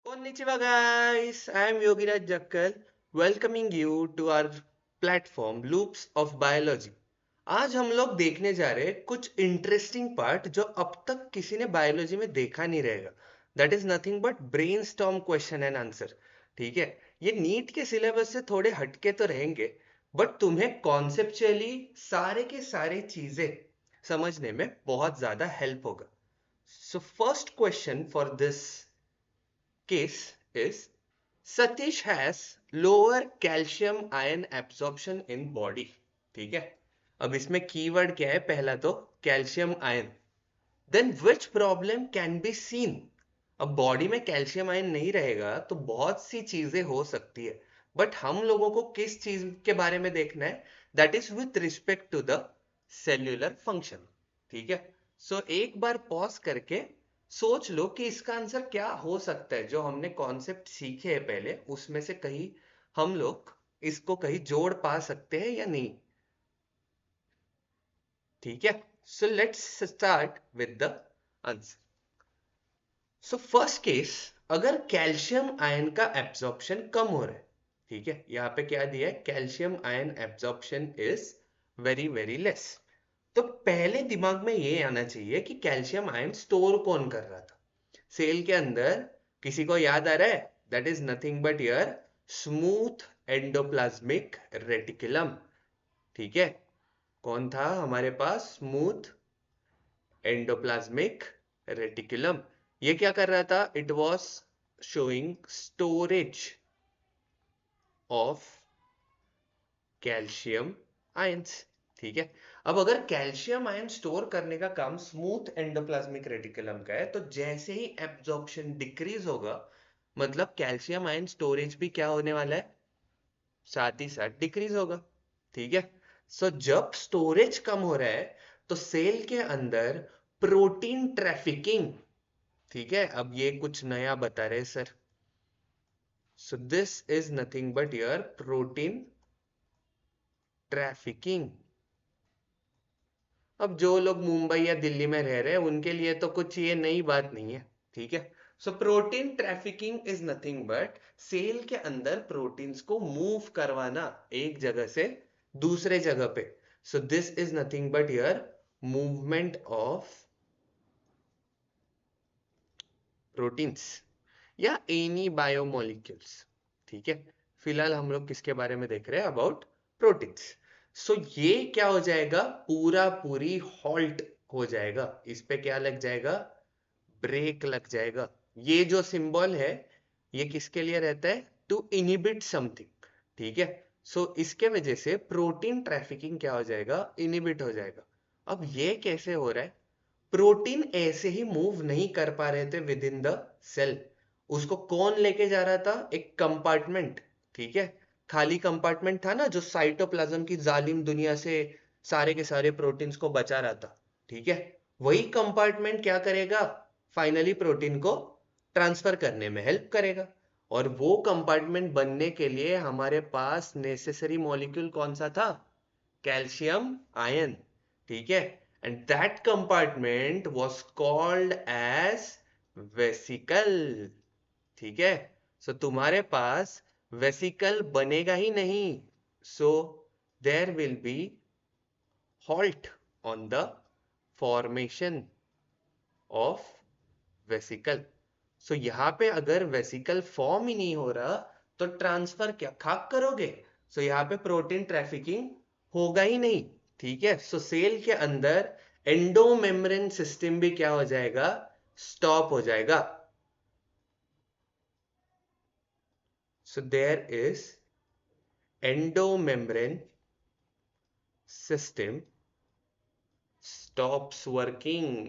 Konnichiwa guys, I am Yogiraj Jakkal welcoming you to our platform Loops of Biology। आज हम लोग देखने जा रहे हैं कुछ इंटरेस्टिंग पार्ट जो अब तक किसी ने बायोलॉजी में देखा नहीं रहेगा। That is nothing but brainstorm question and answer. ठीक है, ये नीट के सिलेबस से थोड़े हटके तो रहेंगे बट तुम्हें कॉन्सेप्चुअली सारे के सारे चीजें समझने में बहुत ज्यादा हेल्प होगा। So first question for this case is Satish has lower calcium ion absorption in body। ठीक है, अब इसमें कीवर्ड क्या है? पहला तो calcium ion. Then which problem can be seen? अब बॉडी में कैल्शियम आयन नहीं रहेगा तो बहुत सी चीजें हो सकती है बट हम लोगों को किस चीज के बारे में देखना है? That is with respect to the cellular function. ठीक है, सो एक बार पॉज करके सोच लो कि इसका आंसर क्या हो सकता है। जो हमने कॉन्सेप्ट सीखे हैं पहले उसमें से कहीं हम लोग इसको कहीं जोड़ पा सकते हैं या नहीं। ठीक है, so let's start with the answer. So first case, अगर कैल्शियम आयन का एब्जॉर्प्शन कम हो रहा है, ठीक है, यहाँ पे क्या दिया है? Calcium ion absorption is very very less. तो पहले दिमाग में ये आना चाहिए कि कैल्शियम आयन स्टोर कौन कर रहा था सेल के अंदर? किसी को याद आ रहा है? That is nothing but your smooth endoplasmic reticulum. ठीक है, कौन था हमारे पास? Smooth endoplasmic reticulum. ये क्या कर रहा था? It was showing storage of calcium ions. ठीक है, अब अगर कैल्शियम आयन स्टोर करने का काम स्मूथ एंडोप्लाज्मिक रेटिकुलम का है तो जैसे ही एब्जॉर्प्शन डिक्रीज होगा मतलब कैल्शियम आयन स्टोरेज भी क्या होने वाला है? साथ ही साथ डिक्रीज होगा। ठीक है, सो जब स्टोरेज कम हो रहा है तो सेल के अंदर प्रोटीन ट्रैफिकिंग। ठीक है, अब ये कुछ नया बता रहे sir. So this is nothing but your protein trafficking. अब जो लोग मुंबई या दिल्ली में रह रहे हैं उनके लिए तो कुछ ये नई बात नहीं है। ठीक है, so protein trafficking is nothing but cell के अंदर प्रोटीन्स को मूव करवाना एक जगह से दूसरे जगह पे। So this is nothing but your movement of proteins या एनी बायोमोलिक्यूल्स। ठीक है, फिलहाल हम लोग किसके बारे में देख रहे हैं? About proteins. सो ये क्या हो जाएगा? पूरा पूरी हॉल्ट हो जाएगा। इस पे क्या लग जाएगा? ब्रेक लग जाएगा। ये जो सिंबल है ये किसके लिए रहता है? To inhibit something. ठीक है, सो इसके वजह से प्रोटीन ट्रैफिकिंग क्या हो जाएगा? इनिबिट हो जाएगा। अब ये कैसे हो रहा है? प्रोटीन ऐसे ही मूव नहीं कर पा रहे थे विद इन द सेल। उसको कौन लेके जा रहा था? एक कंपार्टमेंट। ठीक है, खाली कंपार्टमेंट था ना जो साइटोप्लाज्म की जालिम दुनिया से सारे के सारे प्रोटीन्स को बचा रहा था। ठीक है, वही कंपार्टमेंट क्या करेगा? फाइनली प्रोटीन को ट्रांसफर करने में हेल्प करेगा। और वो कंपार्टमेंट बनने के लिए हमारे पास नेसेसरी मॉलिक्यूल कौन सा था? Calcium ion. ठीक है, and that compartment was called as vesicle. ठीक है, सो तुम्हारे पास वेसिकल बनेगा ही नहीं। So there will be halt on the formation of vesicle. So यहां पे अगर वेसिकल फॉर्म ही नहीं हो रहा तो ट्रांसफर क्या खाक करोगे? सो यहाँ पे प्रोटीन ट्रैफिकिंग होगा ही नहीं। ठीक है, सो सेल के अंदर एंडोमेम्ब्रेन सिस्टम भी क्या हो जाएगा? स्टॉप हो जाएगा। So there is endomembrane system stops working.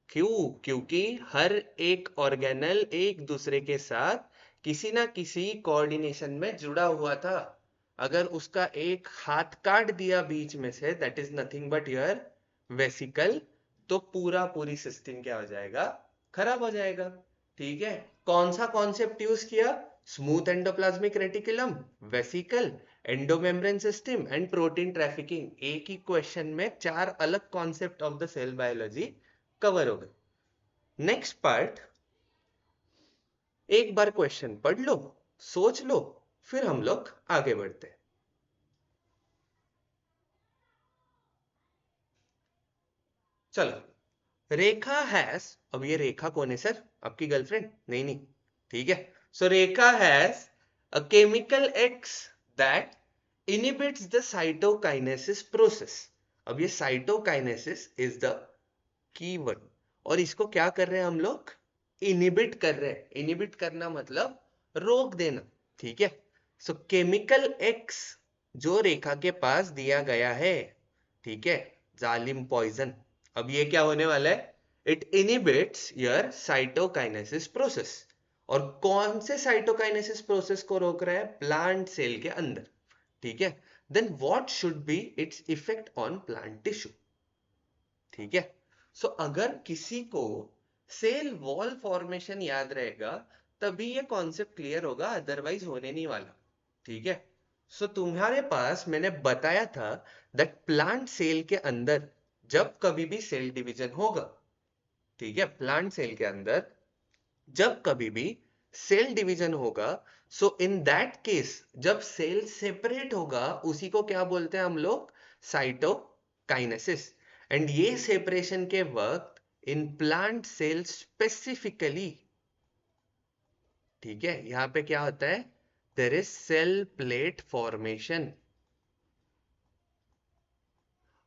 क्यों? क्योंकि हर एक ऑर्गेनल एक दूसरे के साथ किसी ना किसी कोऑर्डिनेशन में जुड़ा हुआ था। अगर उसका एक हाथ काट दिया बीच में से, that is nothing but your vesicle, तो पूरा पूरी सिस्टम क्या हो जाएगा? खराब हो जाएगा। ठीक है, कौन सा कॉन्सेप्ट यूज किया? Smooth endoplasmic reticulum, vesicle, endomembrane system and protein trafficking. एक ही क्वेश्चन में चार अलग concept of the cell biology cover हो गए। नेक्स्ट पार्ट, एक बार क्वेश्चन पढ़ लो, सोच लो, फिर हम लोग आगे बढ़ते हैं। चलो, रेखा हैज, अब ये रेखा कौन है सर? आपकी गर्लफ्रेंड? नहीं नहीं, ठीक है। So Rekha has a chemical X that inhibits the cytokinesis process. अब ये साइटोकाइनेसिस इज द कीवर्ड, और इसको क्या कर रहे हैं हम लोग? इनहिबिट कर रहे हैं। इनहिबिट करना मतलब रोक देना, ठीक है। सो केमिकल एक्स जो रेखा के पास दिया गया है, ठीक है, जालिम पॉइजन, अब ये क्या होने वाला है? It inhibits your cytokinesis process. और कौन से साइटोकाइनेसिस प्रोसेस को रोक रहा है? प्लांट सेल के अंदर, ठीक है। Then what should be its effect on plant tissue, ठीक है। सो अगर किसी को सेल वॉल फॉर्मेशन याद रहेगा तभी ये कॉन्सेप्ट क्लियर होगा, अदरवाइज होने नहीं वाला, ठीक है। सो तुम्हारे पास मैंने बताया था दैट प्लांट सेल के अंदर जब कभी भी सेल डिवीजन होगा, ठीक है, प्लांट सेल के अंदर जब कभी भी सेल डिवीजन होगा, सो इन दैट केस जब सेल सेपरेट होगा उसी को क्या बोलते हैं हम लोग? साइटोकाइनेसिस। एंड ये सेपरेशन के वक्त इन प्लांट सेल स्पेसिफिकली, ठीक है, यहां पे क्या होता है? There is cell plate formation.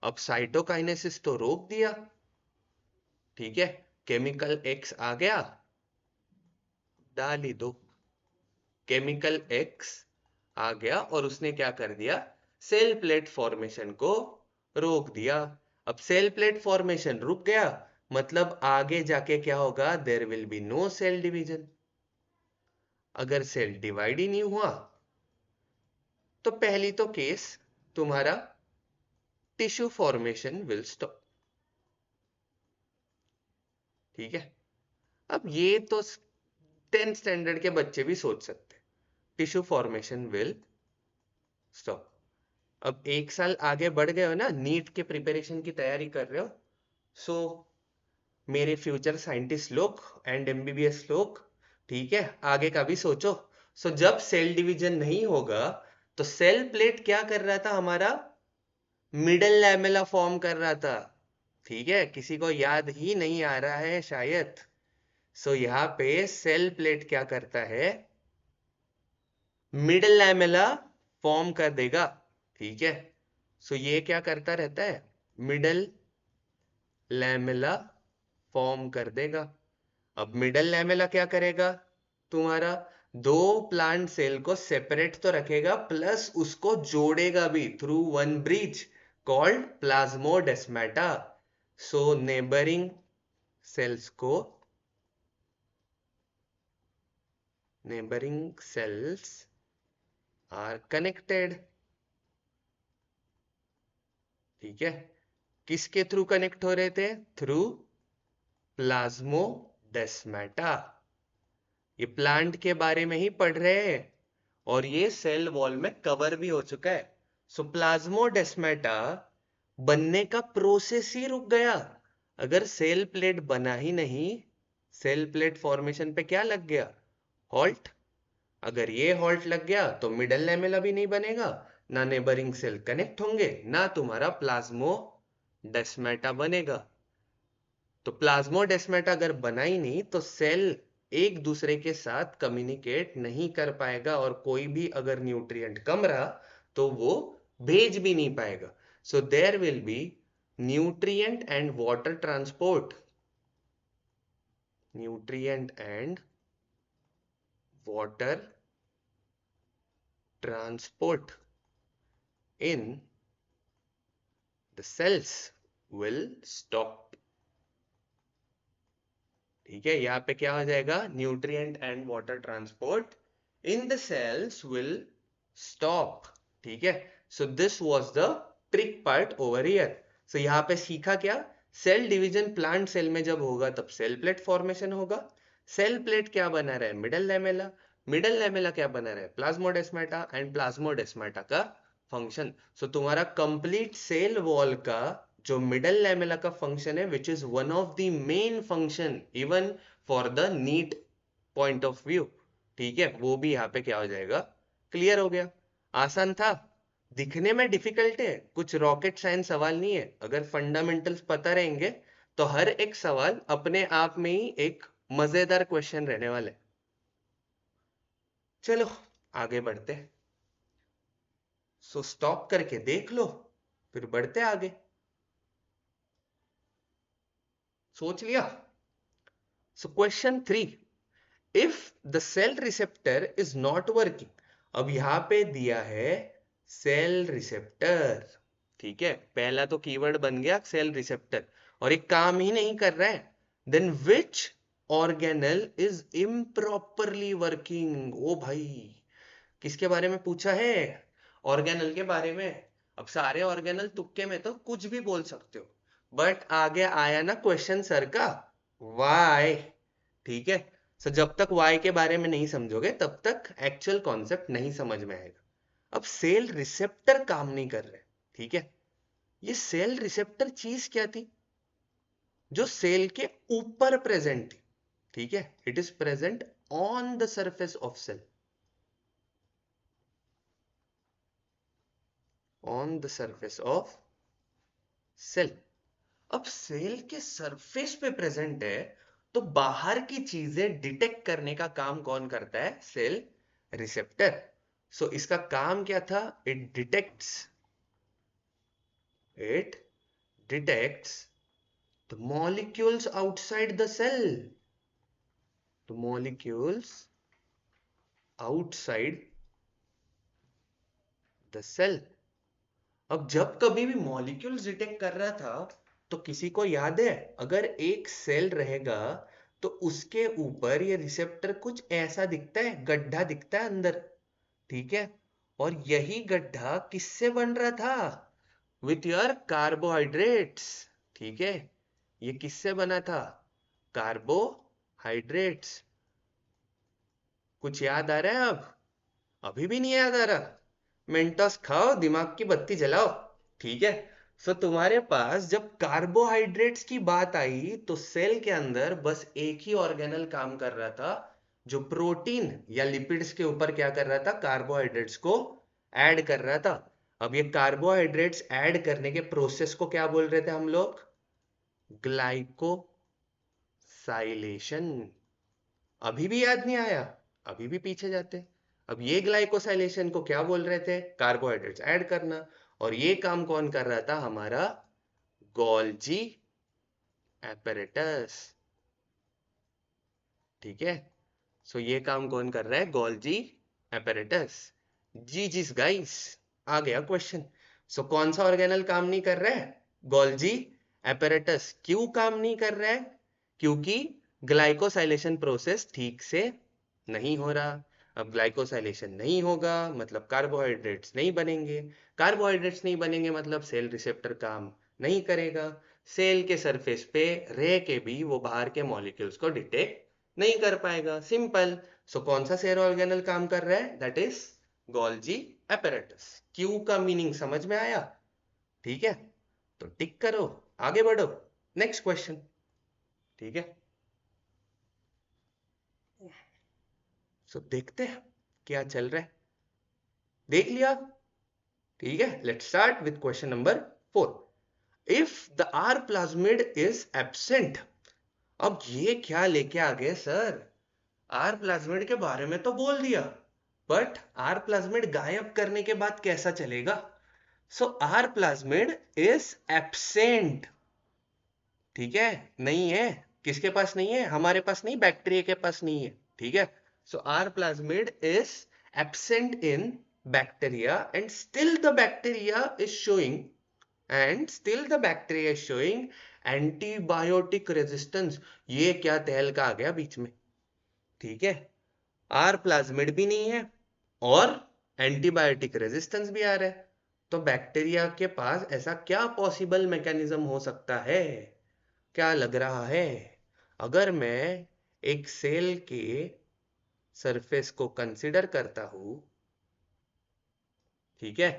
अब साइटोकाइनेसिस तो रोक दिया, ठीक है, केमिकल एक्स आ गया, डाल ही दो, केमिकल एक्स आ गया और उसने क्या कर दिया? सेल प्लेट फॉर्मेशन को रोक दिया। अब सेल प्लेट फॉर्मेशन रुक गया मतलब आगे जाके क्या होगा? There will be no cell division. अगर सेल डिवाइड ही नहीं हुआ तो पहली तो केस तुम्हारा टिश्यू फॉर्मेशन विल स्टॉप, ठीक है। अब ये तो 10th स्टैंडर्ड के बच्चे भी सोच सकते हैं, टिश्यू फॉर्मेशन विल स्टॉप। अब एक साल आगे बढ़ गए हो ना, नीट के प्रिपरेशन की तैयारी कर रहे हो, सो मेरे फ्यूचर साइंटिस्ट लोग एंड एमबीबीएस लोग, ठीक है, आगे का भी सोचो। सो जब सेल डिवीजन नहीं होगा तो सेल प्लेट क्या कर रहा था हमारा? मिडल लैमेला फॉर्म कर रहा था, ठीक है, किसी को याद ही नहीं आ रहा है शायद। सो यहाँ पे सेल प्लेट क्या करता है? मिडल लैमेला फॉर्म कर देगा, ठीक है। सो ये क्या करता रहता है? मिडल लैमेला फॉर्म कर देगा। अब मिडल लैमेला क्या करेगा तुम्हारा? दो प्लांट सेल को सेपरेट तो रखेगा प्लस उसको जोड़ेगा भी through one bridge called plasmodesmata. So neighbouring cells को, नेबरिंग सेल्स आर कनेक्टेड, ठीक है। किसके थ्रू कनेक्ट हो रहे थे? Through plasmodesmata. ये प्लांट के बारे में ही पढ़ रहे हैं और ये सेल वॉल में कवर भी हो चुका है। सो प्लाज्मोडेस्माटा बनने का प्रोसेस ही रुक गया। अगर सेल प्लेट बना ही नहीं, सेल प्लेट फॉर्मेशन पे क्या लग गया? हॉल्ट। अगर ये हॉल्ट लग गया तो मिडल लैमेला भी नहीं बनेगा, ना नेबरिंग सेल कनेक्ट होंगे, ना तुम्हारा प्लाज्मोडेस्माटा बनेगा। तो प्लाज्मोडेस्माटा अगर बना ही नहीं तो सेल एक दूसरे के साथ कम्युनिकेट नहीं कर पाएगा और कोई भी अगर न्यूट्रिएंट कम रहा तो वो भेज भी नहीं पाएगा। So there will be nutrient and water transport, nutrient and water transport in the cells will stop, ठीक है। यहां पे क्या हो जाएगा? Nutrient and water transport in the cells will stop, ठीक है। So this was the trick part over here. So यहां पे सीखा क्या? सेल डिवीजन प्लांट सेल में जब होगा तब सेल प्लेट फॉर्मेशन होगा। सेल प्लेट क्या बना रहा है? Middle lamella. मिडल लैमेला क्या बना रहा है? प्लाज्मोडेस्माटा। एंड प्लाज्मोडेस्माटा का फंक्शन, सो तुम्हारा कंप्लीट सेल वॉल का जो मिडल लैमेला का फंक्शन है, which is one of the main function even for the NEET point of view, ठीक है, वो भी यहाँ पे क्या हो जाएगा, क्लियर हो गया। आसान था, दिखने में डिफिकल्ट है, कुछ रॉकेट साइंस सवाल नहीं है। अगर फंडामेंटल्स पता रहेंगे तो हर एक सवाल अपने आप में ही एक मजेदार क्वेश्चन रहने वाले। चलो आगे बढ़ते, सो स्टॉप करके देख लो, फिर बढ़ते आगे। सोच लिया? So question 3, if the cell receptor is not working. अब यहां पे दिया है सेल रिसेप्टर, ठीक है, पहला तो कीवर्ड बन गया सेल रिसेप्टर, और एक काम ही नहीं कर रहा है, then which organelle is improperly working. ओ भाई, किसके बारे में पूछा है? ऑर्गेनल के बारे में। अब सारे ऑर्गेनल तुक्के में तो कुछ भी बोल सकते हो, बट आगे आया ना क्वेश्चन सर का, वाई, ठीक है। सो जब तक वाई के बारे में नहीं समझोगे तब तक एक्चुअल कॉन्सेप्ट नहीं समझ में आएगा। अब सेल रिसेप्टर काम नहीं कर रहे, ठीक है। ये सेल रिसेप्टर चीज क्या थी? जो सेल के ऊपर प्रेजेंट थी, ठीक है, it is present on the surface of cell, on the surface of cell. अब सेल के सरफेस पे प्रेजेंट है, तो बाहर की चीजें डिटेक्ट करने का काम कौन करता है? Cell receptor. सो इसका काम क्या था? It detects the molecules outside the cell, the molecules outside the cell. अब जब कभी भी मॉलिक्यूल्स डिटेक्ट कर रहा था, तो किसी को याद है, अगर एक सेल रहेगा तो उसके ऊपर ये रिसेप्टर कुछ ऐसा दिखता है, गड्ढा दिखता है अंदर, ठीक है। और यही गड्ढा किससे बन रहा था? विथ योर कार्बोहाइड्रेट्स, ठीक है। ये किससे बना था? कार्बोहाइड्रेट्स। कुछ याद आ रहा है अब? अभी भी नहीं याद आ रहा? मेंटोस खाओ, दिमाग की बत्ती जलाओ, ठीक है। सो तुम्हारे पास जब कार्बोहाइड्रेट्स की बात आई तो सेल के अंदर बस एक ही ऑर्गेनल काम कर रहा था, जो प्रोटीन या लिपिड्स के ऊपर क्या कर रहा था? कार्बोहाइड्रेट्स को ऐड कर रहा था। अब ये कार्बोहाइड्रेट्स ऐड करने के प्रोसेस को क्या बोल रहे थे हम लोग? ग्लाइकोसाइलेशन। अभी भी याद नहीं आया? अभी भी पीछे जाते। अब ये ग्लाइकोसाइलेशन को क्या बोल रहे थे? कार्बोहाइड्रेट्स ऐड करना। और ये काम कौन कर रहा था? हमारा गोल्जी एपरेटस, ठीक है। सो ये काम कौन कर रहा है? Golgi apparatus. जी जीस गाइस, आ गया क्वेश्चन। सो कौन सा ऑर्गेनल काम नहीं कर रहा है? Golgi apparatus. क्यों काम नहीं कर रहा है? क्योंकि ग्लाइकोसाइलेशन प्रोसेस ठीक से नहीं हो रहा। अब ग्लाइकोसाइलेशन नहीं होगा मतलब कार्बोहाइड्रेट्स नहीं बनेंगे, कार्बोहाइड्रेट्स नहीं बनेंगे मतलब सेल रिसेप्टर काम नहीं करेगा, सेल के सरफेस पे रह के भी वो बाहर के मॉलिक्यूल्स को डिटेक्ट नहीं कर पाएगा, सिंपल। सो कौन सा सेल ऑर्गेनल काम कर रहा है? That is Golgi apparatus. Q का मीनिंग समझ में आया? ठीक है, तो टिक करो, आगे बढ़ो, नेक्स्ट क्वेश्चन, ठीक है। सो देखते हैं क्या चल रहा है, देख लिया, ठीक है। Let's start with question number 4, if the R plasmid is absent. अब ये क्या लेके आ गए सर? आर प्लाज्मिड के बारे में तो बोल दिया, बट आर प्लाज्मिड गायब करने के बाद कैसा चलेगा? सो आर प्लाज्मिड इज एब्सेंट, ठीक है, नहीं है। किसके पास नहीं है? हमारे पास नहीं, बैक्टीरिया के पास नहीं है, ठीक है। So R plasmid is absent in bacteria and still the bacteria is showing antibiotic resistance. ये क्या तहलका आ गया बीच में, ठीक है। आर प्लाज्मिड भी नहीं है और एंटीबायोटिक रेजिस्टेंस भी आ रहा है, तो बैक्टीरिया के पास ऐसा क्या पॉसिबल मैकेनिज्म हो सकता है? क्या लग रहा है? अगर मैं एक सेल के सरफेस को कंसिडर करता हूं, ठीक है,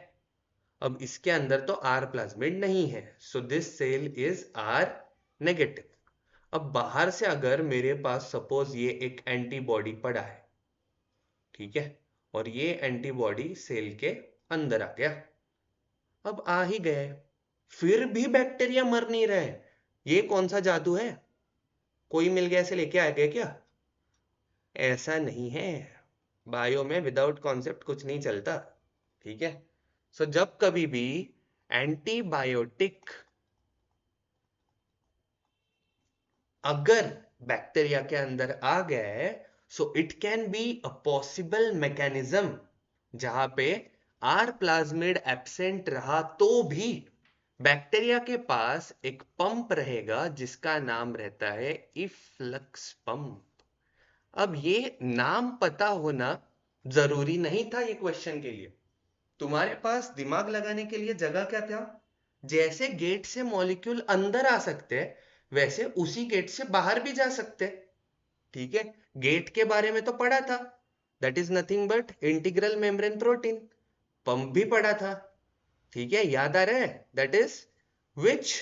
अब इसके अंदर तो आर प्लाज्मिड नहीं है, so this cell is R negative. अब बाहर से अगर मेरे पास सपोज ये एक एंटीबॉडी पड़ा है, ठीक है, और ये एंटीबॉडी सेल के अंदर आ गया, अब आ ही गए, फिर भी बैक्टीरिया मर नहीं रहे, ये कौन सा जादू है? कोई मिल गया ऐसे लेके आ गया क्या? ऐसा नहीं है, बायो में विदाउट कॉन्सेप्ट कुछ नहीं चलता, ठीक है। सो जब कभी भी एंटीबायोटिक अगर बैक्टीरिया के अंदर आ गया है, so it can be a possible mechanism जहां पे आर प्लाज्मिड एब्सेंट रहा तो भी बैक्टीरिया के पास एक पंप रहेगा जिसका नाम रहता है इफ्लक्स पंप। अब ये नाम पता होना जरूरी नहीं था ये क्वेश्चन के लिए, तुम्हारे पास दिमाग लगाने के लिए जगह क्या था? जैसे गेट से मॉलिक्यूल अंदर आ सकते हैं, वैसे उसी गेट से बाहर भी जा सकते हैं, ठीक है। गेट के बारे में तो पढ़ा था, that is nothing but integral membrane protein. Pump भी पढ़ा था, ठीक है, याद आ रहा है? That is which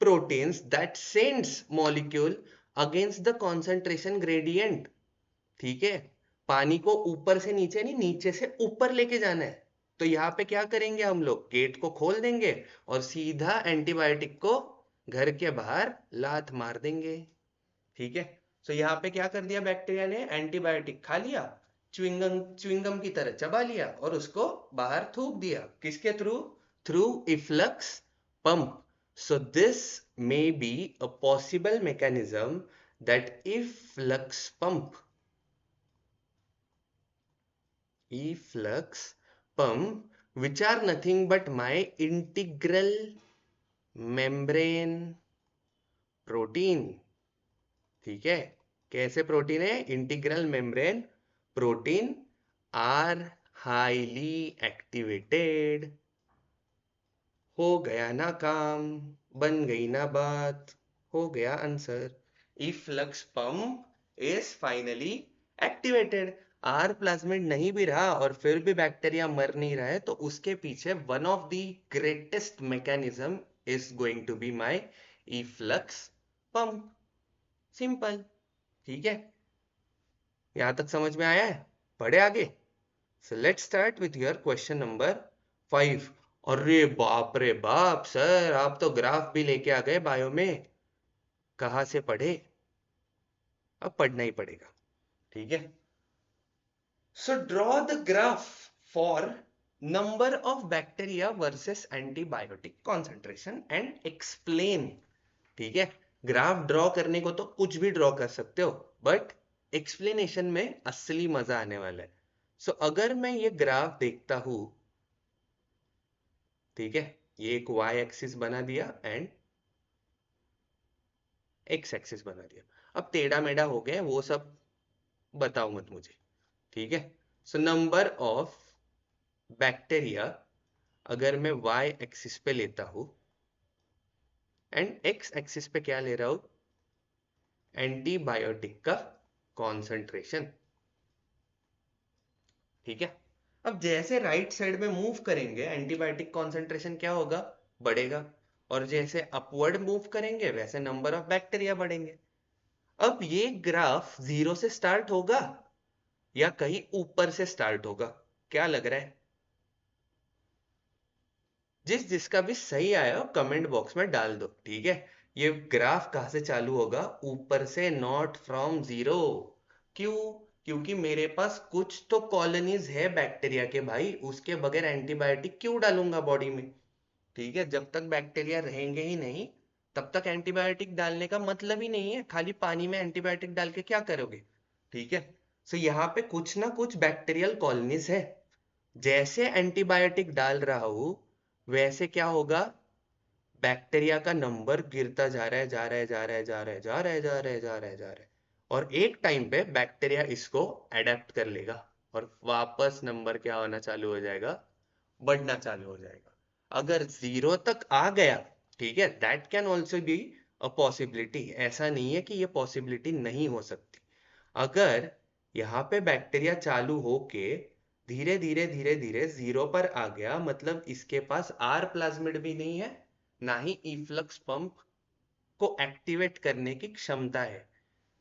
proteins that sends molecule against the concentration gradient, ठीक है। पानी को ऊपर से नीचे नहीं, नीचे से ऊपर लेके जाना है, तो यहाँ पे क्या करेंगे हम लोग? गेट को खोल देंगे और सीधा एंटीबायोटिक को घर के बाहर लात मार देंगे, ठीक है। तो यहाँ पे क्या कर दिया बैक्टीरिया ने? एंटीबायोटिक खा लिया, च्युइंगम च्युइंगम की तरह चबा लिया और उसको बाहर थूक दिया, किसके through? Through efflux pump. So this may be a possible mechanism that efflux pump efflux pump which are nothing but my integral membrane protein, ठीक है। कैसे प्रोटीन है? Integral membrane protein are highly activated. हो गया ना काम, बन गई ना बात, हो गया answer. Efflux pump is finally activated. R plasmid नहीं भी रहा और फिर भी बैक्टीरिया मर नहीं रहा है, तो उसके पीछे one of the greatest mechanism is going to be my efflux pump. Simple, ठीक है। यहां तक समझ में आया है? पढ़े आगे। So let's start with your question number 5। अरे बाप रे बाप सर, आप तो ग्राफ भी लेके आ गए बायो में, कहां से पढ़े? अब पढ़ना ही पड़ेगा, ठीक है। So draw the graph for number of bacteria versus antibiotic concentration and explain, ठीक है। ग्राफ ड्रॉ करने को तो कुछ भी ड्रॉ कर सकते हो, बट एक्सप्लेनेशन में असली मजा आने वाला है। सो अगर मैं ये ग्राफ देखता हूं, ठीक है, ये एक y एक्सिस बना दिया एंड x एक्सिस बना दिया। अब टेढ़ा मेढ़ा हो गया, वो सब बताओ मत मुझे, ठीक है। सो नंबर ऑफ बैक्टीरिया अगर मैं y एक्सिस पे लेता हूं एंड x एक्सिस पे क्या ले रहा हूं? एंटीबायोटिक का कॉन्सेंट्रेशन, ठीक है। अब जैसे राइट साइड में मूव करेंगे एंटीबायोटिक कॉन्सेंट्रेशन क्या होगा? बढ़ेगा। और जैसे अपवर्ड मूव करेंगे वैसे नंबर ऑफ बैक्टीरिया बढ़ेंगे। अब ये ग्राफ जीरो से स्टार्ट होगा या कहीं ऊपर से स्टार्ट होगा? क्या लग रहा है? जिसका भी सही आया कमेंट बॉक्स में डाल दो, ठीक है। ये ग्राफ कहां से चालू होगा? ऊपर से, नॉट फ्रॉम जीरो। क्यों? क्योंकि मेरे पास कुछ तो कॉलोनीज है बैक्टीरिया के भाई, उसके बगैर एंटीबायोटिक क्यों डालूंगा बॉडी में? ठीक है, जब तक बैक्टीरिया रहेंगे ही नहीं तब तक एंटीबायोटिक डालने का मतलब ही नहीं है। खाली पानी में एंटीबायोटिक डाल के क्या करोगे? ठीक है। सो यहाँ पे कुछ ना कुछ बैक्टीरियल कॉलोनीज है, जैसे एंटीबायोटिक डाल रहा हूं वैसे क्या होगा? बैक्टीरिया का नंबर गिरता जा रहा है, जा रहा है, जा रहा है, जा रहा है, जा रहा है, जा रहा है, जा रहा है, जा रहा है, और एक टाइम पे बैक्टीरिया इसको अडेप्ट कर लेगा और वापस नंबर क्या होना चालू हो जाएगा? बढ़ना चालू हो जाएगा। अगर जीरो तक आ गया, ठीक है, that can also be a possibility. ऐसा नहीं है कि ये पॉसिबिलिटी नहीं हो सकती। अगर यहाँ पे बैक्टीरिया चालू होके धीरे धीरे धीरे धीरे जीरो पर आ गया, मतलब इसके पास आर प्लाज्मिड भी नहीं है, ना ही इफ्लक्स पंप को एक्टिवेट करने की क्षमता है,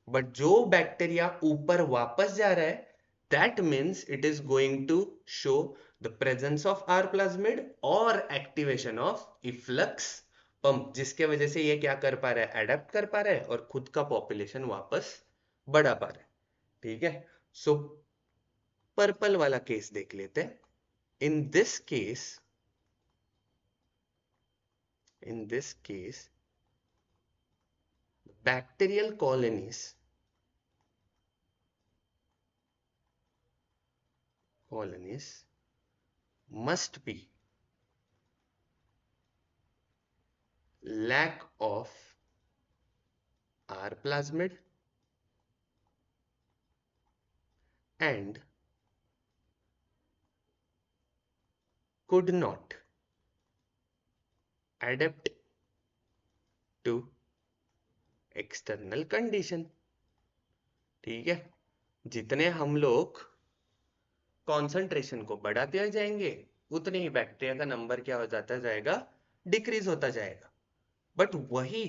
बट जो बैक्टीरिया ऊपर वापस जा रहा है that means it is going to show the presence of R plasmid और activation of efflux pump, जिसके वजह से ये क्या कर पा रहा है, अडेप्ट कर पा रहा है और खुद का पॉपुलेशन वापस बढ़ा पा रहा है। ठीक है, सो पर्पल वाला केस देख लेते हैं। In this case bacterial colonies must be lack of R plasmid and could not adapt to external condition। ठीक है, जितने हम लोग कॉन्सेंट्रेशन को बढ़ाते जाएंगे उतने ही बैक्टीरिया का नंबर क्या हो जाता जाएगा, डिक्रीज होता जाएगा। बट वही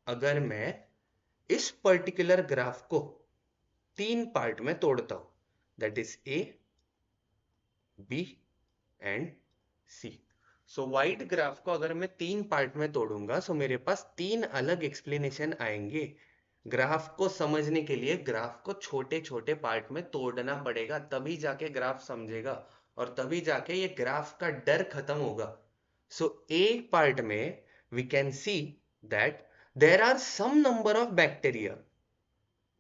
अगर मैं इस पर्टिकुलर ग्राफ को 3 पार्ट में तोड़ता हूं, that is A, B and C. So white graph को अगर मैं 3 पार्ट में तोड़ूंगा सो मेरे पास 3 अलग एक्सप्लेनेशन आएंगे। ग्राफ को समझने के लिए ग्राफ को छोटे छोटे पार्ट में तोड़ना पड़ेगा, तभी जाके ग्राफ समझेगा और तभी जाके ये ग्राफ का डर खत्म होगा। सो ए पार्ट में we can see that there are some number of bacteria,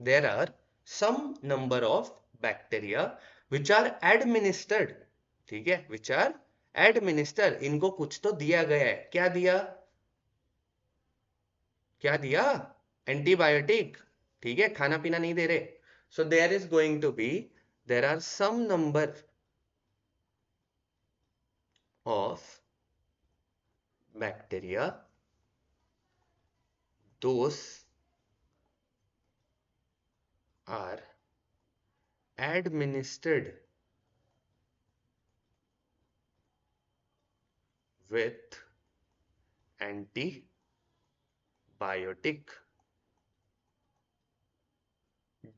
there are some number of bacteria which are administered। ठीक है, which are administered, इनको कुछ तो दिया गया है। क्या दिया, क्या दिया, एंटीबायोटिक। ठीक है, खाना पीना नहीं दे रहे। So there is going to be, there are some number of bacteria, those are administered with antibiotic,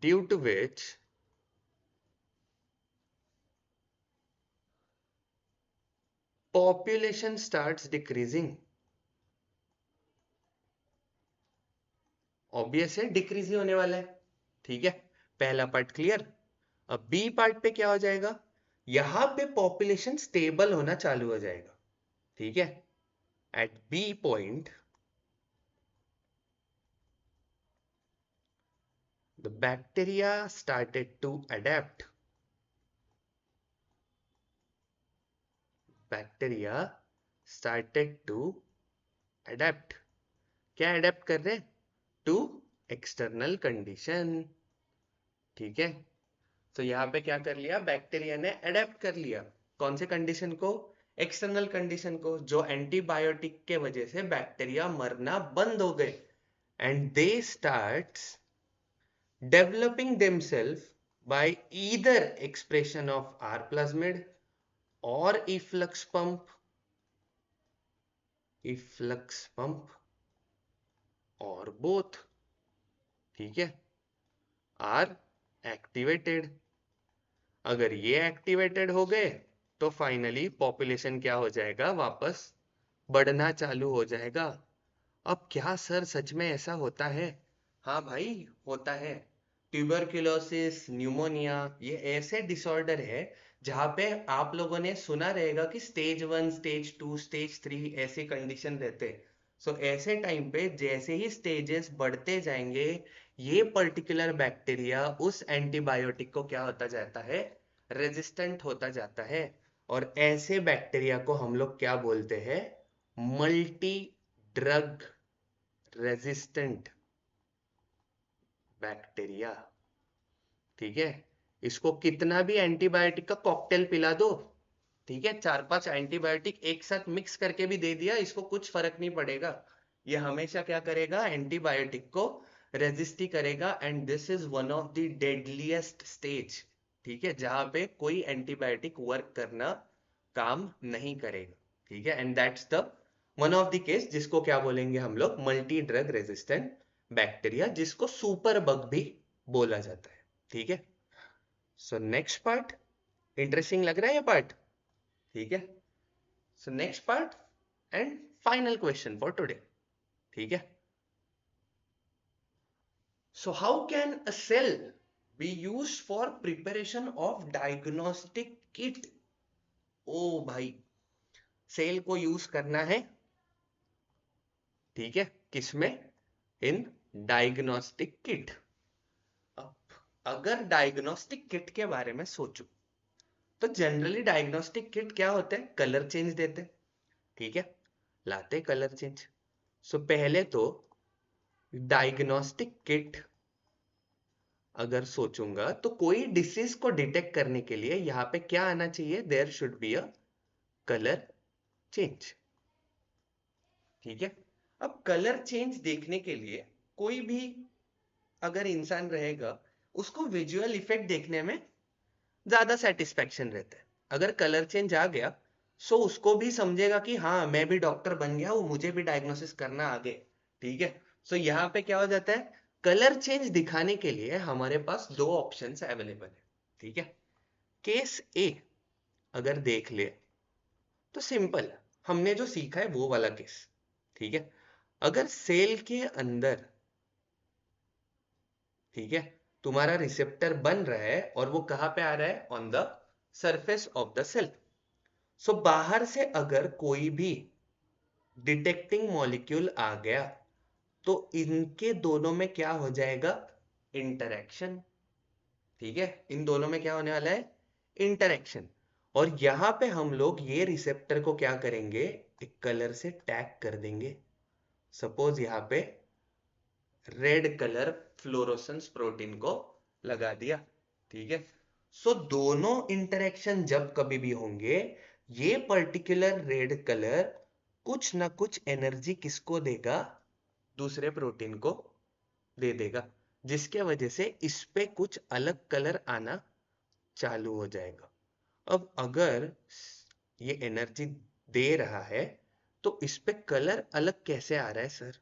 due to which population starts decreasing। Obvious है डिक्रीज ही होने वाला है। ठीक है, पहला पार्ट क्लियर। अब बी पार्ट पे क्या हो जाएगा, यहां पे पॉपुलेशन स्टेबल होना चालू हो जाएगा। ठीक है, at B point the bacteria started to adapt, bacteria started to adapt. क्या अडेप्ट कर रहे, टू एक्सटर्नल कंडीशन। ठीक है, तो यहां पे क्या कर लिया, बैक्टीरिया ने अडेप्ट कर लिया कौन से कंडीशन को, एक्सटर्नल कंडीशन को, जो एंटीबायोटिक के वजह से बैक्टीरिया मरना बंद हो गए। And they starts developing themself by either expression of R plasmid और इफ्लक्स पंप और बोथ। ठीक है, आर एक्टिवेटेड। अगर ये एक्टिवेटेड हो गए तो फाइनली पॉपुलेशन क्या हो जाएगा, वापस बढ़ना चालू हो जाएगा। अब क्या सर सच में ऐसा होता है? हाँ भाई, होता है। ट्यूबरक्यूलोसिस, न्यूमोनिया, ये ऐसे डिसऑर्डर है जहां पे आप लोगों ने सुना रहेगा कि स्टेज 1, स्टेज 2, स्टेज 3 ऐसी कंडीशन रहते। सो ऐसे टाइम पे जैसे ही स्टेजेस बढ़ते जाएंगे ये पर्टिकुलर बैक्टीरिया उस एंटीबायोटिक को क्या होता जाता है, रेजिस्टेंट होता जाता है। और ऐसे बैक्टीरिया को हम लोग क्या बोलते हैं, मल्टी ड्रग रेजिस्टेंट बैक्टीरिया। ठीक है, इसको कितना भी एंटीबायोटिक का कॉकटेल पिला दो, ठीक है, 4-5 एंटीबायोटिक एक साथ मिक्स करके भी दे दिया, इसको कुछ फर्क नहीं पड़ेगा। ये हमेशा क्या करेगा, एंटीबायोटिक को रेजिस्ट ही करेगा। And this is one of the deadliest stage. ठीक है, जहां पे कोई एंटीबायोटिक वर्क करना काम नहीं करेगा। ठीक है, and that's the one of the case जिसको क्या बोलेंगे हम लोग, मल्टी ड्रग रेजिस्टेंट बैक्टीरिया, जिसको सुपर बग भी बोला जाता है। ठीक है, सो नेक्स्ट पार्ट इंटरेस्टिंग लग रहा है ये पार्ट? ठीक है, so next part and final question for today. ठीक है, so how can a cell be used for preparation of diagnostic kit? ओ भाई, सेल को यूज करना है, ठीक है, किसमें? In diagnostic kit. अब अगर डायग्नोस्टिक किट के बारे में सोचो तो जनरली डायग्नोस्टिक किट क्या होते हैं? कलर चेंज देते, ठीक है, लाते कलर चेंज। सो पहले तो डायग्नोस्टिक किट अगर सोचूंगा तो कोई डिसीज को डिटेक्ट करने के लिए यहां पे क्या आना चाहिए? There should be a colour change. ठीक है, अब कलर चेंज देखने के लिए कोई भी अगर इंसान रहेगा, उसको विजुअल इफेक्ट देखने में ज्यादा सेटिस्फेक्शन रहता है। अगर कलर चेंज आ गया सो उसको भी समझेगा कि हाँ मैं भी डॉक्टर बन गया हूं, मुझे भी डायग्नोसिस करना आगे। ठीक है, सो यहाँ पे क्या हो जाता है? कलर चेंज दिखाने के लिए हमारे पास दो ऑप्शंस अवेलेबल है। ठीक है, केस ए अगर देख ले तो सिंपल, हमने जो सीखा है वो वाला केस। ठीक है, अगर सेल के अंदर, ठीक है, तुम्हारा रिसेप्टर बन रहा है और वो कहां पे आ रहा है? On the surface of the cell. So बाहर से अगर कोई भी डिटेक्टिंग मॉलिक्यूल आ गया तो इनके दोनों में क्या हो जाएगा? इंटरेक्शन। ठीक है, इन दोनों में क्या होने वाला है? इंटरेक्शन। और यहां पे हम लोग ये रिसेप्टर को क्या करेंगे? एक कलर से टैग कर देंगे। सपोज यहां पे रेड कलर फ्लोरोसेंस प्रोटीन को लगा दिया। ठीक है, सो दोनों इंटरेक्शन जब कभी भी होंगे, ये पर्टिकुलर रेड कलर कुछ ना कुछ एनर्जी किसको देगा? दूसरे प्रोटीन को दे देगा, जिसके वजह से इस पे कुछ अलग कलर आना चालू हो जाएगा। अब अगर ये एनर्जी दे रहा है तो इस पे कलर अलग कैसे आ रहा है सर?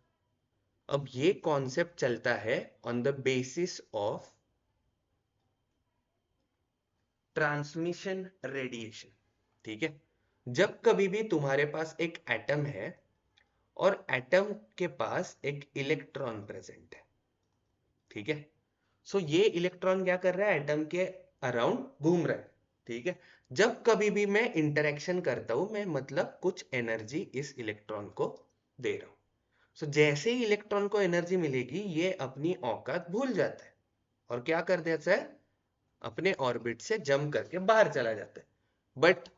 अब ये कॉन्सेप्ट चलता है on the basis of transmission radiation. ठीक है, जब कभी भी तुम्हारे पास एक एटम है और एटम के पास एक इलेक्ट्रॉन प्रेजेंट है, ठीक है, सो ये इलेक्ट्रॉन क्या कर रहा है? एटम के अराउंड घूम रहा है। ठीक है, जब कभी भी मैं इंटरेक्शन करता हूं, मैं मतलब कुछ एनर्जी इस इलेक्ट्रॉन को दे रहा हूं। सो जैसे ही इलेक्ट्रॉन को एनर्जी मिलेगी, ये अपनी औकात भूल जाता है और क्या कर देता है? अपने ऑर्बिट से जंप करके बाहर चला जाता है। बट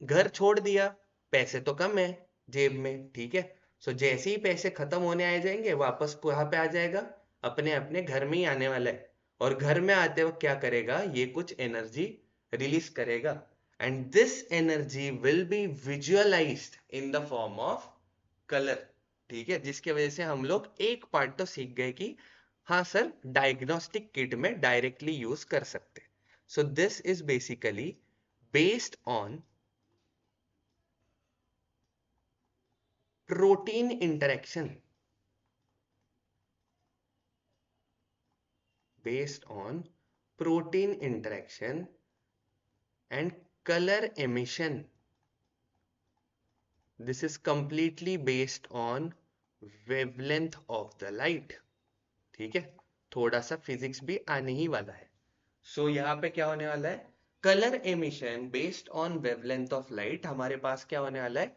घर छोड़ दिया, पैसे तो कम है जेब में। ठीक है, सो जैसे ही पैसे खत्म होने आ जाएंगे, वापस कहाँ पे आ जाएगा? अपने अपने घर में ही आने वाला है। और घर में आते वक्त क्या करेगा? ये कुछ एनर्जी रिलीज करेगा and this energy will be visualised in the form of colour. ठीक है, जिसकी वजह से हम लोग एक पार्ट तो सीख गए कि हाँ सर, डायग्नोस्टिक किट में डायरेक्टली यूज कर सकते। So this is basically based on protein interaction, based on protein interaction and color emission. This is completely based on wavelength of the light. ठीक है, थोड़ा सा फिजिक्स भी आने ही वाला है। सो यहाँ पे क्या होने वाला है? Colour emission based on wavelength of light. हमारे पास क्या होने वाला है?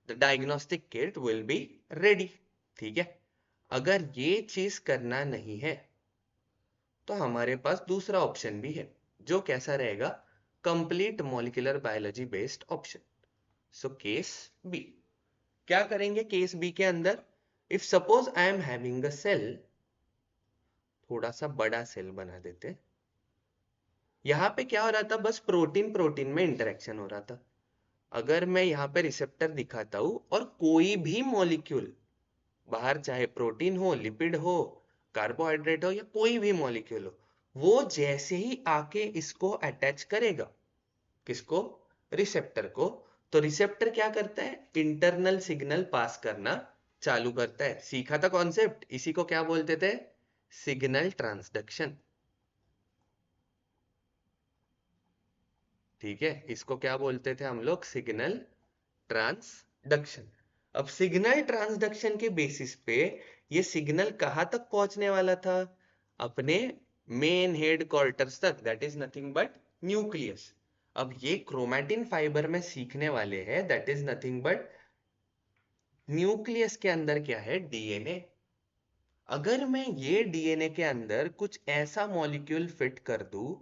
The diagnostic kit will be ready. ठीक है, अगर ये चीज करना नहीं है तो हमारे पास दूसरा ऑप्शन भी है, जो कैसा रहेगा? Complete molecular biology based option. So case B, क्या करेंगे केस बी के अंदर? If suppose I am having a cell, थोड़ा सा बड़ा सेल बना देते। यहाँ पे क्या हो रहा था? बस प्रोटीन प्रोटीन में इंटरेक्शन हो रहा था। अगर मैं यहाँ पे रिसेप्टर दिखाता हूं और कोई भी मॉलिक्यूल बाहर, चाहे प्रोटीन हो, लिपिड हो, कार्बोहाइड्रेट हो या कोई भी मॉलिक्यूल हो, वो जैसे ही आके इसको अटैच करेगा, किसको? रिसेप्टर को, तो रिसेप्टर क्या करता है? इंटरनल सिग्नल पास करना चालू करता है। सीखा था कॉन्सेप्ट, इसी को क्या बोलते थे? Signal transduction. ठीक है, इसको क्या बोलते थे हम लोग? Signal transduction. अब सिग्नल ट्रांसडक्शन के बेसिस पे ये सिग्नल कहां तक पहुंचने वाला था? अपने मेन हेड क्वार्टर्स तक, that is nothing but nucleus. अब ये क्रोमैटिन फाइबर में सीखने वाले हैं, that is nothing but nucleus के अंदर क्या है? डीएनए। अगर मैं ये डीएनए के अंदर कुछ ऐसा मॉलिक्यूल फिट कर दूं,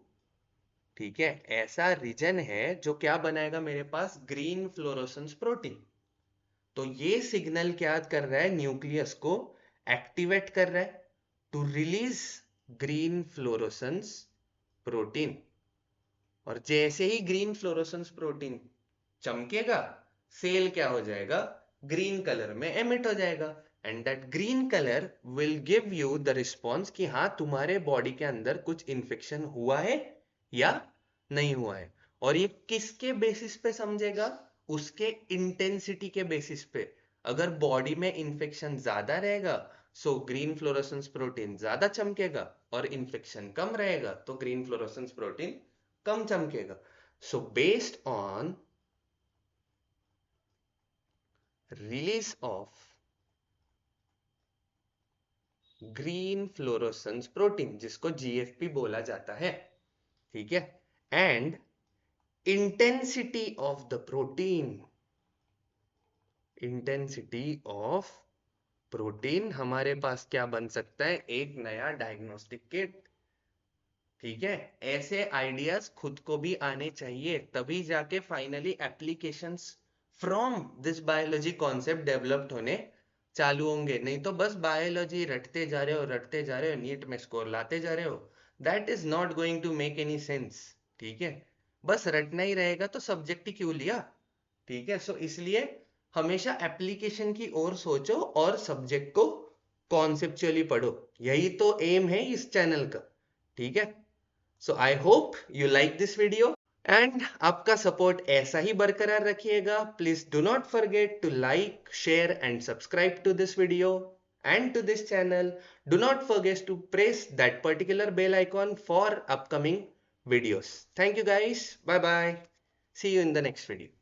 ठीक है, ऐसा रीजन है जो क्या बनाएगा मेरे पास? Green fluorescence protein. तो ये सिग्नल क्या कर रहा है? न्यूक्लियस को एक्टिवेट कर रहा है to release green fluorescence protein. और जैसे ही ग्रीन फ्लोरोसेंस प्रोटीन चमकेगा, सेल क्या हो जाएगा? ग्रीन कलर में एमिट हो जाएगा। And that green colour will give you the response कि हाँ, तुम्हारे बॉडी के अंदर कुछ इन्फेक्शन हुआ है या नहीं हुआ है। और ये किसके बेसिस पे समझेगा? उसके इंटेंसिटी के बेसिस पे। अगर बॉडी में इन्फेक्शन ज्यादा रहेगा, सो ग्रीन फ्लोरोसेंस प्रोटीन ज्यादा चमकेगा, और इन्फेक्शन कम रहेगा तो ग्रीन फ्लोरोसेंस प्रोटीन कम चमकेगा। So based on release of green fluorescence protein, जिसको जीएफपी बोला जाता है, ठीक है, and intensity of the protein, intensity of protein, हमारे पास क्या बन सकता है? एक नया डायग्नोस्टिक किट। ठीक है, ऐसे आइडियाज खुद को भी आने चाहिए, तभी जाके finally applications from this biology concept developed होने चालू होंगे। नहीं तो बस बायोलॉजी रटते जा रहे हो, रटते जा रहे हो, नीट में स्कोर लाते जा रहे हो, that is not going to make any sense. ठीक है, बस रटना ही रहेगा तो सब्जेक्ट ही क्यों लिया? ठीक है, सो इसलिए हमेशा एप्लीकेशन की ओर सोचो और सब्जेक्ट को कॉन्सेप्चुअली पढ़ो। यही तो एम है इस चैनल का। ठीक है, so I hope you like this video and आपका सपोर्ट ऐसा ही बरकरार रखिएगा। Please do not forget to like, share and subscribe to this video and to this channel. Do not forget to press that particular bell icon for upcoming videos. Thank you guys. Bye bye. See you in the next video.